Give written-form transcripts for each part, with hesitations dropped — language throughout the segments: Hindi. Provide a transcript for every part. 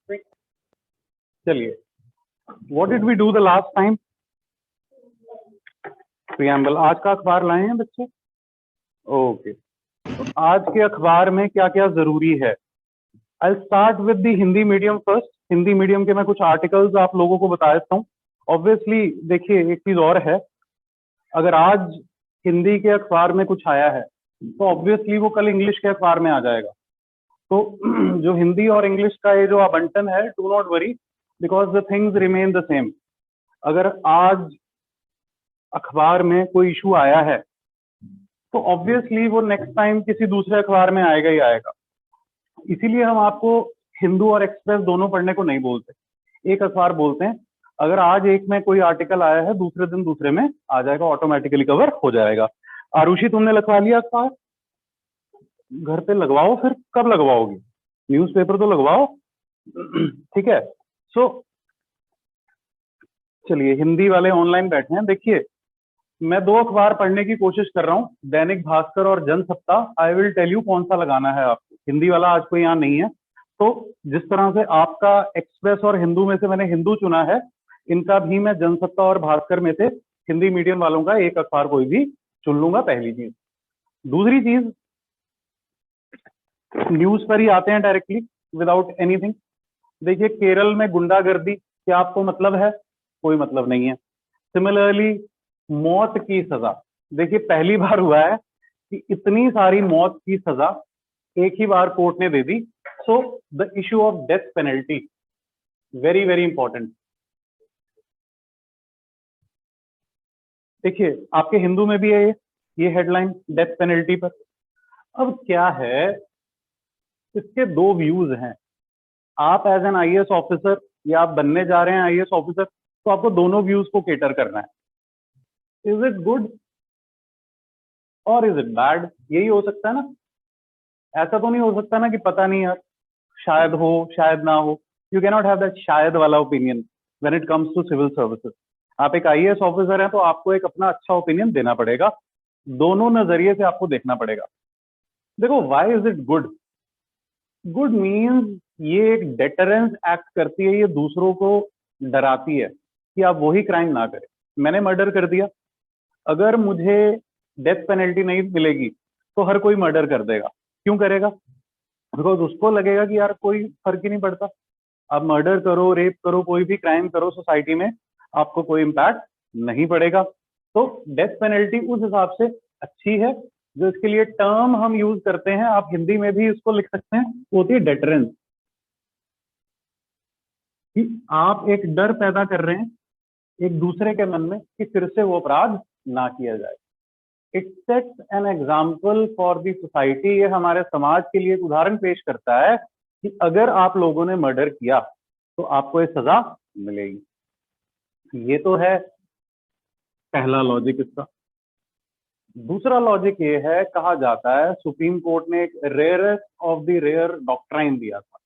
चलिए, what did we do the last time? Preamble. आज का अखबार लाए हैं बच्चे? ओके, तो आज के अखबार में क्या क्या जरूरी है? I start with the Hindi medium first. Hindi medium के मैं कुछ आर्टिकल्स आप लोगों को बता देता हूँ। ऑब्वियसली देखिए, एक चीज और है, अगर आज हिंदी के अखबार में कुछ आया है तो ऑब्वियसली वो कल इंग्लिश के अखबार में आ जाएगा। तो जो हिंदी और इंग्लिश का ये जो आवंटन है, do not worry, because the things remain the same. अगर आज अखबार में कोई इशू आया है तो ऑब्वियसली वो नेक्स्ट टाइम किसी दूसरे अखबार में आएगा ही आएगा। इसीलिए हम आपको हिंदू और एक्सप्रेस दोनों पढ़ने को नहीं बोलते, एक अखबार बोलते हैं। अगर आज एक में कोई आर्टिकल आया है, दूसरे दिन दूसरे में आ जाएगा, ऑटोमेटिकली कवर हो जाएगा। आरुषि, तुमने लिखवा लिया अखबार? घर पे लगवाओ, फिर कब लगवाओगी? न्यूज़पेपर तो लगवाओ। ठीक है। सो चलिए, हिंदी वाले ऑनलाइन बैठे हैं। देखिए, मैं दो अखबार पढ़ने की कोशिश कर रहा हूँ, दैनिक भास्कर और Jansatta. I will tell you कौन सा लगाना है आपको। हिंदी वाला आज कोई यहाँ नहीं है, तो जिस तरह से आपका एक्सप्रेस और हिंदू में से मैंने हिंदू चुना है, इनका भी मैं जनसत्ता और भास्कर में से हिंदी मीडियम वालों का एक अखबार कोई भी चुन लूंगा, पहली चीज। दूसरी चीज, न्यूज पर ही आते हैं डायरेक्टली विदाउट एनीथिंग। देखिए, केरल में गुंडागर्दी, क्या आपको मतलब है? कोई मतलब नहीं है। सिमिलरली, मौत की सजा, देखिए पहली बार हुआ है कि इतनी सारी मौत की सजा एक ही बार कोर्ट ने दे दी। So the issue of death penalty, very very important. देखिए, आपके हिंदू में भी है ये हेडलाइन, डेथ पेनल्टी पर। अब क्या है, इसके दो व्यूज हैं। आप एज एन आईएएस ऑफिसर या आप बनने जा रहे हैं आईएएस ऑफिसर, तो आपको दोनों व्यूज को केटर करना है। इज इट गुड और इज इट बैड? यही हो सकता है ना। ऐसा तो नहीं हो सकता ना कि पता नहीं यार, शायद हो शायद ना हो। You can not have that शायद वाला opinion when it comes to civil services. आप एक आईएएस ऑफिसर हैं तो आपको एक अपना अच्छा ओपिनियन देना पड़ेगा, दोनों नजरिए से आपको देखना पड़ेगा। देखो, why is it good? Good means ये एक डेटरेंस एक्ट करती है, ये दूसरों को डराती है कि आप वही क्राइम ना करें। मैंने मर्डर कर दिया, अगर मुझे डेथ पेनल्टी नहीं मिलेगी तो हर कोई मर्डर कर देगा। क्यों करेगा? बिकॉज उसको लगेगा कि यार कोई फर्क ही नहीं पड़ता, आप मर्डर करो, रेप करो, कोई भी क्राइम करो सोसाइटी में, आपको कोई इम्पैक्ट नहीं पड़ेगा। तो डेथ पेनल्टी उस हिसाब से अच्छी है। जो इसके लिए टर्म हम यूज करते हैं, आप हिंदी में भी इसको लिख सकते हैं, वो होती है डेटरेंस। कि आप एक डर पैदा कर रहे हैं एक दूसरे के मन में कि फिर से वो अपराध ना किया जाए। It sets an example for the society. ये हमारे समाज के लिए एक उदाहरण पेश करता है कि अगर आप लोगों ने मर्डर किया तो आपको ये सजा मिलेगी। ये तो है पहला लॉजिक इसका। दूसरा लॉजिक ये है, कहा जाता है सुप्रीम कोर्ट ने एक rarest of the rare doctrine दिया था।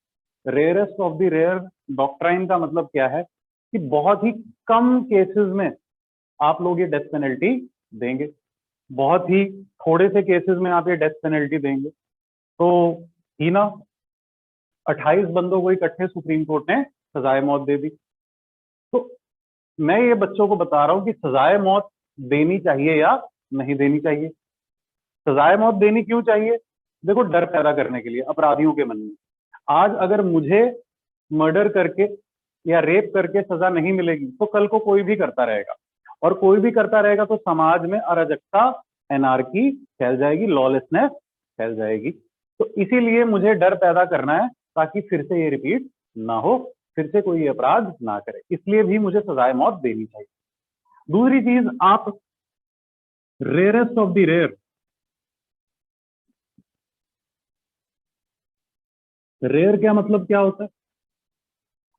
Rarest of the rare doctrine का मतलब क्या है कि बहुत ही कम केसेस में आप लोग ये डेथ पेनल्टी देंगे, बहुत ही थोड़े से केसेस में आप ये डेथ पेनल्टी देंगे। तो ही ना, 28 बंदों को इकट्ठे सुप्रीम कोर्ट ने सजाए मौत दे दी। तो मैं ये बच्चों को बता रहा हूं कि सजाए मौत देनी चाहिए या नहीं देनी चाहिए। सजाए मौत देनी क्यों चाहिए? देखो, डर पैदा करने के लिए अपराधियों के मन में। आज अगर मुझे मर्डर करके या रेप करके सजा नहीं मिलेगी तो कल को कोई भी करता रहेगा, और कोई भी करता रहेगा तो समाज में अराजकता, एनार्की फैल जाएगी, लॉलेसनेस फैल जाएगी। तो इसीलिए मुझे डर पैदा करना है ताकि फिर से ये रिपीट ना हो, फिर से कोई अपराध ना करे, इसलिए भी मुझे सजाए मौत देनी चाहिए। दूसरी चीज, आप rarest of the rare, rare क्या मतलब क्या होता है?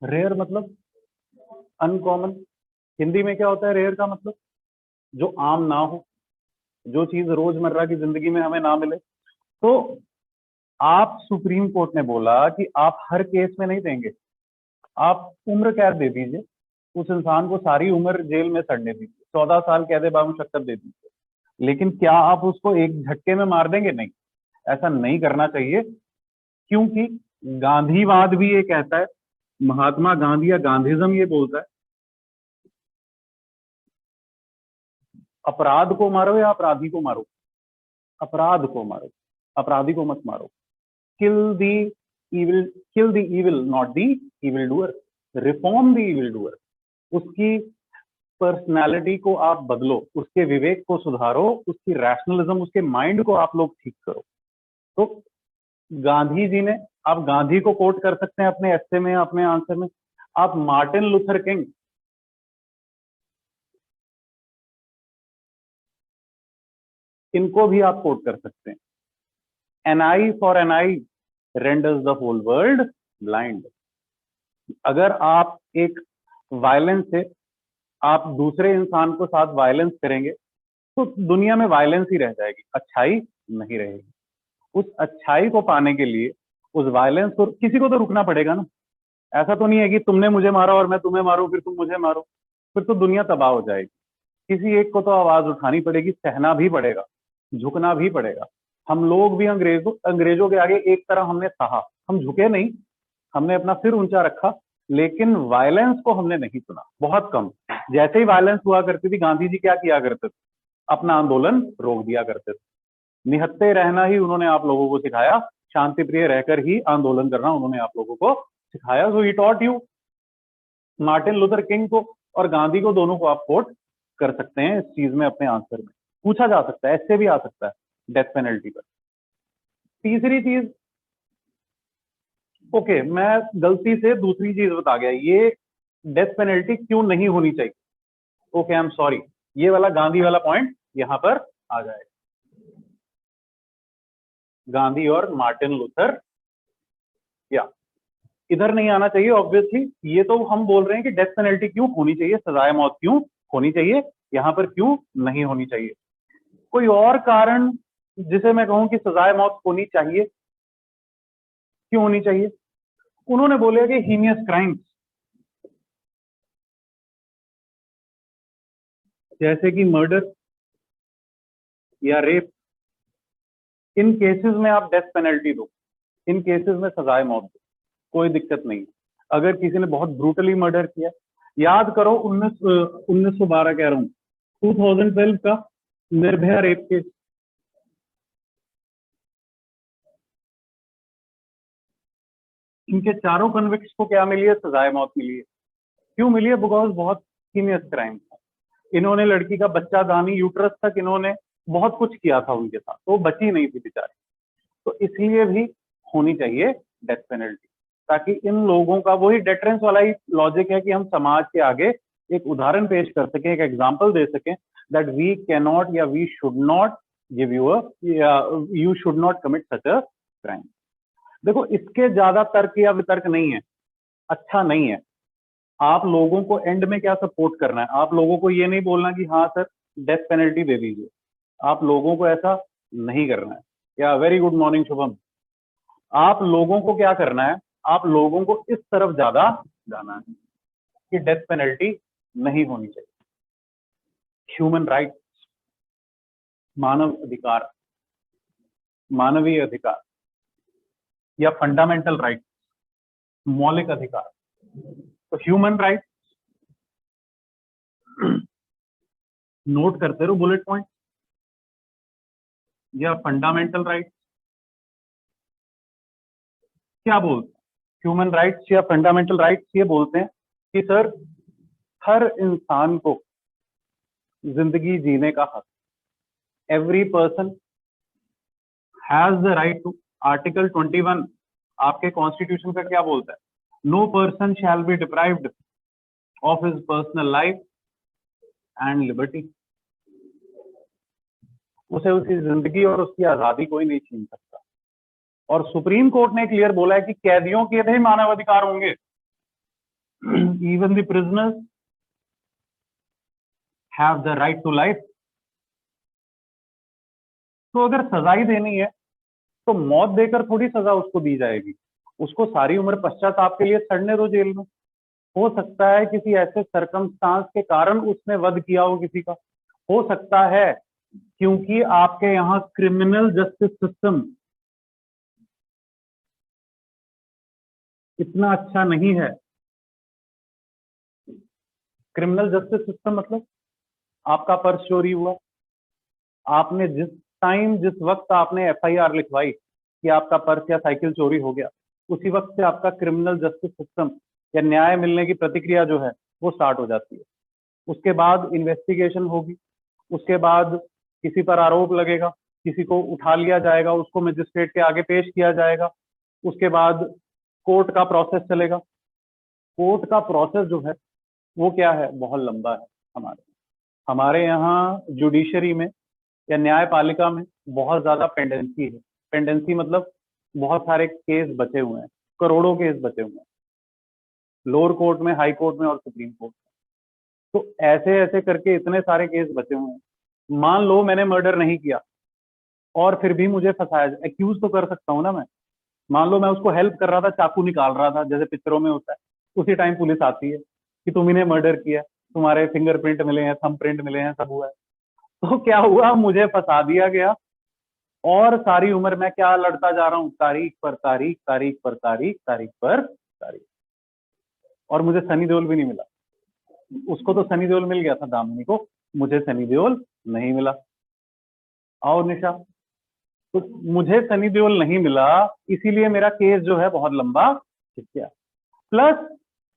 रेयर मतलब अनकॉमन। हिंदी में क्या होता है रेयर का मतलब? जो आम ना हो, जो चीज रोजमर्रा की जिंदगी में हमें ना मिले। तो आप, सुप्रीम कोर्ट ने बोला कि आप हर केस में नहीं देंगे, आप उम्र कैद दे दीजिए, उस इंसान को सारी उम्र जेल में सड़ने दीजिए, 14 साल कैद बामुशक्कत दे दीजिए। लेकिन क्या आप उसको एक झटके में मार देंगे? नहीं, ऐसा नहीं करना चाहिए। क्योंकि गांधीवाद भी ये कहता है महात्मा गांधी या गांधीज्म ये बोलता है अपराध को मारो या अपराधी को मारो, अपराध को मारो, अपराधी को मत मारो। किल दी evil, kill the evil, not the evil doer, reform the evil doer। उसकी पर्सनालिटी को आप बदलो, उसके विवेक को सुधारो, उसकी रैशनलिज्म, उसके माइंड को आप लोग ठीक करो। तो गांधी जी ने, आप गांधी को कोट कर सकते हैं अपने एस्से में, अपने आंसर में। आप मार्टिन लूथर किंग, इनको भी आप कोट कर सकते हैं। An eye for an eye renders the whole world blind. अगर आप एक वायलेंस से आप दूसरे इंसान को साथ वायलेंस करेंगे तो दुनिया में वायलेंस ही रह जाएगी, अच्छाई नहीं रहेगी। उस अच्छाई को पाने के लिए उस वायलेंस को, किसी को तो रुकना पड़ेगा ना। ऐसा तो नहीं है कि तुमने मुझे मारा और मैं तुम्हें मारूं फिर तुम मुझे मारो, फिर तो दुनिया तबाह हो जाएगी। किसी एक को तो आवाज उठानी पड़ेगी, सहना भी पड़ेगा, झुकना भी पड़ेगा। हम लोग भी अंग्रेजों के आगे एक तरह हमने सहा, हम झुके नहीं, हमने अपना सिर ऊंचा रखा, लेकिन वायलेंस को हमने नहीं सुना, बहुत कम। जैसे ही वायलेंस हुआ करती थी, गांधी जी क्या किया करते थे, अपना आंदोलन रोक दिया करते थे। निहत्थे रहना ही उन्होंने आप लोगों को सिखाया, शांति प्रिय रहकर ही आंदोलन करना उन्होंने आप लोगों को सिखाया। So he taught you. Martin Luther King को और गांधी को, दोनों को आप कोट कर सकते हैं इस चीज में, अपने आंसर में पूछा जा सकता है, ऐसे भी आ सकता है डेथ पेनल्टी पर। तीसरी चीज, ओके, मैं गलती से दूसरी चीज बता गया, ये डेथ पेनल्टी क्यों नहीं होनी चाहिए। ओके, आई एम सॉरी, ये वाला गांधी वाला पॉइंट यहां पर आ जाएगा। गांधी और मार्टिन लूथर, या इधर नहीं आना चाहिए ऑब्वियसली। ये तो हम बोल रहे हैं कि डेथ पेनल्टी क्यों होनी चाहिए, सजाए मौत क्यों होनी चाहिए, यहां पर क्यों नहीं होनी चाहिए। कोई और कारण जिसे मैं कहूं कि सजाए मौत होनी चाहिए, क्यों होनी चाहिए। उन्होंने बोले कि हीनियस क्राइम्स जैसे कि मर्डर या रेप, इन केसेस में आप डेथ पेनल्टी दो, इन केसेस में सजाए मौत दो, कोई दिक्कत नहीं। अगर किसी ने बहुत ब्रूटली मर्डर किया, याद करो 1912 कह रहा हूं, 2012 का निर्भया रेप केस, इनके चारों कन्विक्ट्स को क्या मिली है, सजाए मौत मिली है। क्यों मिली है, बिकॉज बहुत सीनियस क्राइम था। इन्होंने लड़की का बच्चा दानी, यूट्रस तक इन्होंने बहुत कुछ किया था उनके साथ, तो बची नहीं थी बेचारी। तो इसलिए भी होनी चाहिए डेथ पेनल्टी, ताकि इन लोगों का, वही डेटरेंस वाला ही लॉजिक है कि हम समाज के आगे एक उदाहरण पेश कर सकें, एक एग्जाम्पल दे सकें दैट वी कैन नॉट या we should not give you should not commit such a crime. देखो, इसके ज्यादा तर्क या वितर्क नहीं है, अच्छा नहीं है। आप लोगों को एंड में क्या सपोर्ट करना है, आप लोगों को ये नहीं बोलना कि हाँ सर डेथ पेनल्टी दे दीजिए, आप लोगों को ऐसा नहीं करना है। या वेरी गुड मॉर्निंग शुभम। आप लोगों को क्या करना है, आप लोगों को इस तरफ ज्यादा जाना है कि डेथ पेनल्टी नहीं होनी चाहिए। ह्यूमन राइट, मानव अधिकार, मानवीय अधिकार या फंडामेंटल राइट, मौलिक अधिकार। तो ह्यूमन राइट नोट करते रहो बुलेट पॉइंट, या फंडामेंटल राइट क्या बोलते हैं, ह्यूमन राइट्स या फंडामेंटल राइट्स ये बोलते हैं कि सर हर इंसान को जिंदगी जीने का हक, every person has the right to, article 21 आपके कॉन्स्टिट्यूशन का क्या बोलता है, no person shall be deprived of his personal life and liberty. उसे उसकी जिंदगी और उसकी आजादी कोई नहीं छीन सकता। और सुप्रीम कोर्ट ने क्लियर बोला है कि कैदियों के भी मानवाधिकार होंगे, even the prisoners have the right to life. तो अगर सजाई देनी है तो मौत देकर थोड़ी सजा उसको दी जाएगी, उसको सारी उम्र पश्चाताप के लिए सड़ने दो जेल में। हो सकता है किसी ऐसे सरकमस्टांस के कारण उसने वध किया हो किसी का, हो सकता है क्योंकि आपके यहाँ क्रिमिनल जस्टिस सिस्टम इतना अच्छा नहीं है क्रिमिनल जस्टिस सिस्टम मतलब आपका पर्स चोरी हुआ, आपने जिस वक्त आपने एफआईआर लिखवाई कि आपका पर्स या साइकिल चोरी हो गया, उसी वक्त से आपका क्रिमिनल जस्टिस सिस्टम या न्याय मिलने की प्रक्रिया जो है वो स्टार्ट हो जाती है। उसके बाद इन्वेस्टिगेशन होगी, उसके बाद किसी पर आरोप लगेगा, किसी को उठा लिया जाएगा, उसको मजिस्ट्रेट के आगे पेश किया जाएगा, उसके बाद कोर्ट का प्रोसेस चलेगा। कोर्ट का प्रोसेस जो है वो क्या है, बहुत लंबा है। हमारे हमारे यहाँ जुडिशरी में या न्यायपालिका में बहुत ज्यादा पेंडेंसी है। पेंडेंसी मतलब बहुत सारे केस बचे हुए हैं, करोड़ों केस बचे हुए हैं, लोअर कोर्ट में, हाई कोर्ट में और सुप्रीम कोर्ट में। तो ऐसे ऐसे करके इतने सारे केस बचे हुए हैं। मान लो मैंने मर्डर नहीं किया और फिर भी मुझे फंसाया, एक्यूज तो कर सकता हूँ ना मैं। मान लो मैं उसको हेल्प कर रहा था, चाकू निकाल रहा था जैसे पिक्चरों में होता है, उसी टाइम पुलिस आती है कि तुम इन्हें मर्डर किया, तुम्हारे फिंगरप्रिंट मिले हैं, थंब प्रिंट मिले हैं, सब हुआ है। तो क्या हुआ, मुझे फंसा दिया गया और सारी उम्र मैं क्या लड़ता जा रहा हूँ, तारीख पर तारीख, तारीख पर तारीख, तारीख पर तारीख। और मुझे सनी देओल भी नहीं मिला। उसको तो सनी देओल मिल गया था, दामिनी को, मुझे सनी देओल नहीं मिला। आओ निशा। तो मुझे सनी देओल नहीं मिला, इसीलिए मेरा केस जो है बहुत लंबा खिंच गया। प्लस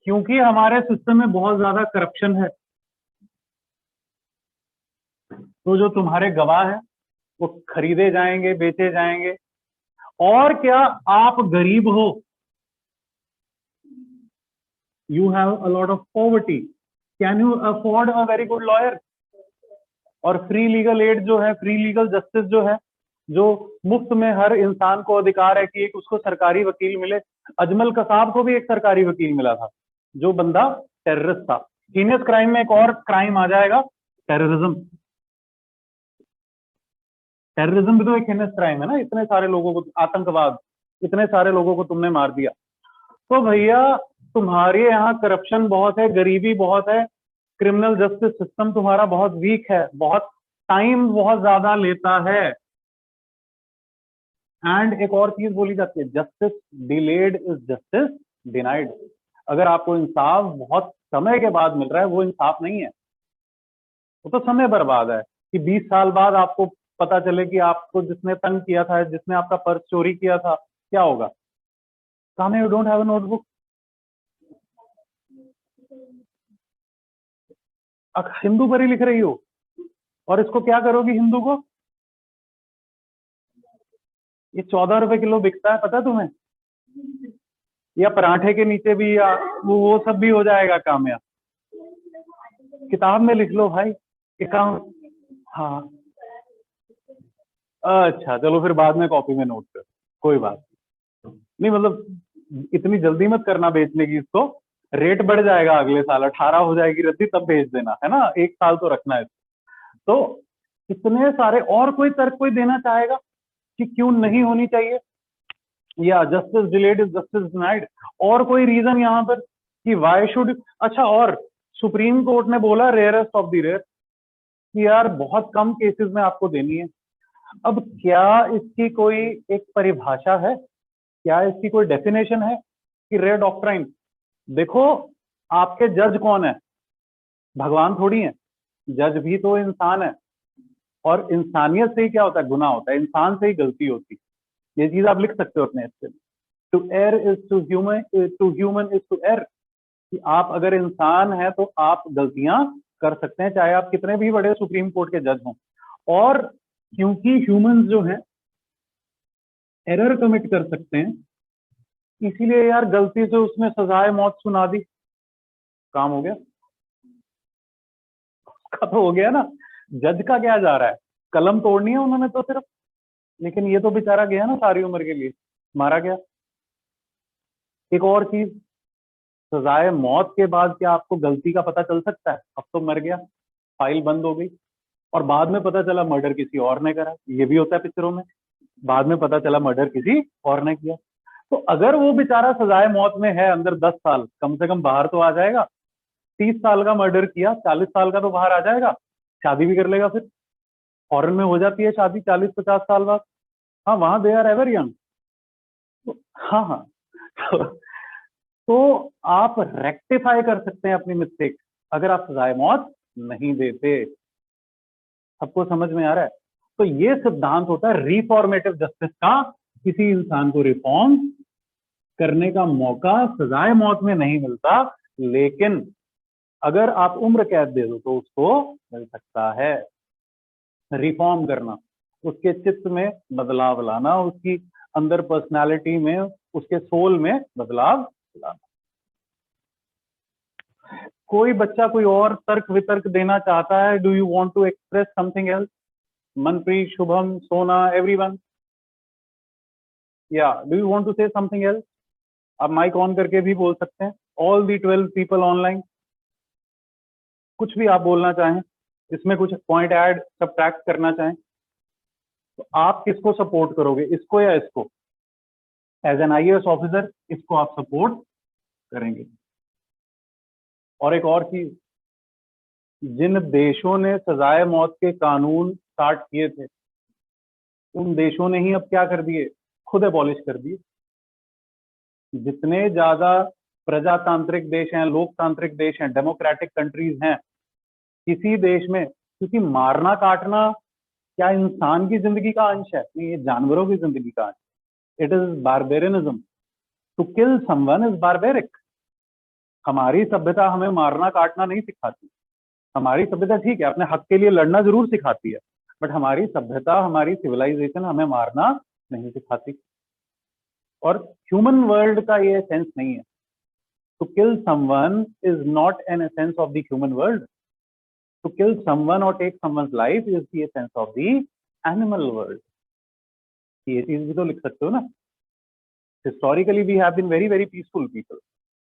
क्योंकि हमारे सिस्टम में बहुत ज्यादा करप्शन है, तो जो तुम्हारे गवाह हैं वो खरीदे जाएंगे, बेचे जाएंगे। और क्या आप गरीब हो, you have a lot of poverty, can you afford a very good lawyer? और फ्री लीगल एड जो है, फ्री लीगल जस्टिस जो है, जो मुफ्त में हर इंसान को अधिकार है कि एक उसको सरकारी वकील मिले। अजमल कसाब को भी एक सरकारी वकील मिला था, जो बंदा टेररिस्ट था। हीनियस क्राइम में एक और क्राइम आ जाएगा, टेररिज्म। टेररिज्म भी तो एक हीनियस क्राइम है ना, इतने सारे लोगों को, आतंकवाद, इतने सारे लोगों को तुमने मार दिया। तो भैया तुम्हारे यहाँ करप्शन बहुत है, गरीबी बहुत है, क्रिमिनल जस्टिस सिस्टम तुम्हारा बहुत वीक है, बहुत टाइम बहुत ज्यादा लेता है। एंड एक और चीज बोली जाती है, justice delayed is justice denied. अगर आपको इंसाफ बहुत समय के बाद मिल रहा है, वो इंसाफ नहीं है, वो तो समय बर्बाद है। कि 20 साल बाद आपको पता चले कि आपको जिसने तंग किया था, जिसने आपका पर्स चोरी किया था, क्या होगा? सामने you don't have a notebook. Hindu पर ही लिख रही हो, और इसको क्या करोगी हिंदू को? ये 14 रुपए किलो बिकता है, पता है तुम्हें? या पराठे के नीचे भी, या वो सब भी हो जाएगा कामयाब। किताब में लिख लो भाई, अकाउंट। हाँ, अच्छा चलो फिर बाद में कॉपी में नोट कर, कोई बात नहीं। मतलब इतनी जल्दी मत करना बेचने की इसको, रेट बढ़ जाएगा अगले साल, 18 हो जाएगी रद्दी, तब भेज देना, है ना, 1 साल तो रखना है। तो इतने सारे, और कोई तर्क कोई देना चाहेगा कि क्यों नहीं होनी चाहिए, या justice delayed is justice denied? और कोई रीजन यहाँ पर कि वाई शुड? अच्छा, और सुप्रीम कोर्ट ने बोला रेयरेस्ट ऑफ द रेयर, कि यार बहुत कम केसेस में आपको देनी है। अब क्या इसकी कोई एक परिभाषा है, क्या इसकी कोई डेफिनेशन है कि रेयर डॉक्ट्राइन? देखो, आपके जज कौन है? भगवान थोड़ी है, जज भी तो इंसान है। और इंसानियत से ही क्या होता है, गुनाह होता है, इंसान से ही गलती होती है। ये चीज आप लिख सकते हो अपने हिस्से में। To err is to human, to human is to err. कि आप अगर इंसान है तो आप गलतियां कर सकते हैं, चाहे आप कितने भी बड़े सुप्रीम कोर्ट के जज हों। और क्योंकि ह्यूमंस जो हैं एरर कमिट कर सकते हैं, इसीलिए यार गलती से उसने सजाए मौत सुना दी, काम हो गया। उसका तो हो गया ना। जज का क्या जा रहा है, कलम तोड़नी है उन्होंने तो सिर्फ। लेकिन ये तो बेचारा गया ना सारी उम्र के लिए, मारा गया। एक और चीज, सजाए मौत के बाद क्या आपको गलती का पता चल सकता है? अब तो मर गया, फाइल बंद हो गई, और बाद में पता चला मर्डर किसी और ने करा। ये भी होता है पिक्चरों में, बाद में पता चला मर्डर किसी और ने किया। तो अगर वो बेचारा सजाए मौत में है अंदर 10 साल, कम से कम बाहर तो आ जाएगा। 30 साल का मर्डर किया, 40 साल का तो बाहर आ जाएगा, शादी भी कर लेगा फिर। फॉरेन में हो जाती है शादी 40-50 साल बाद। हाँ, वहां दे आर एवर यंग। तो हाँ हाँ, तो आप रेक्टिफाई कर सकते हैं अपनी मिस्टेक। अगर आप सजाए मौत नहीं देते। सबको समझ में आ रहा है? तो ये सिद्धांत होता है रिफॉर्मेटिव जस्टिस का। किसी इंसान को रिफॉर्म करने का मौका सजाए मौत में नहीं मिलता, लेकिन अगर आप उम्र कैद दे दो तो उसको मिल सकता है। रिफॉर्म करना, उसके चित्त में बदलाव लाना, उसकी अंदर पर्सनालिटी में, उसके सोल में बदलाव लाना। कोई बच्चा कोई और तर्क वितर्क देना चाहता है? Do you want to express something else? Manpreet, Shubham, Sona, everyone, या do you want to say something else? आप माइक ऑन करके भी बोल सकते हैं। ऑल दी 12 पीपल ऑनलाइन, कुछ भी आप बोलना चाहें, इसमें कुछ पॉइंट ऐड सबट्रैक्ट करना चाहें, तो आप किसको सपोर्ट करोगे, इसको या इसको? एज एन आईएएस ऑफिसर इसको आप सपोर्ट करेंगे। और एक और चीज, जिन देशों ने सजाए मौत के कानून स्टार्ट किए थे, उन देशों ने ही अब क्या कर दिए, खुद एबॉलिश कर दिए। जितने ज्यादा प्रजातांत्रिक देश हैं, लोकतांत्रिक देश हैं, डेमोक्रेटिक कंट्रीज हैं, किसी देश में, क्योंकि मारना काटना क्या इंसान की जिंदगी का अंश है? नहीं, ये जानवरों की जिंदगी का अंश। It is barbarianism. To kill someone is barbaric. हमारी सभ्यता हमें मारना काटना नहीं सिखाती। हमारी सभ्यता ठीक है, अपने हक के लिए लड़ना जरूर सिखाती है, बट हमारी सभ्यता, हमारी सिविलाइजेशन हमें मारना नहीं सिखाती। और ह्यूमन वर्ल्ड का ये सेंस नहीं है। To kill someone is not an essence of the human world. To kill someone or take someone's life is the essence of the animal world. ये चीज भी तो लिख सकते हो ना। Historically we have been very very peaceful people.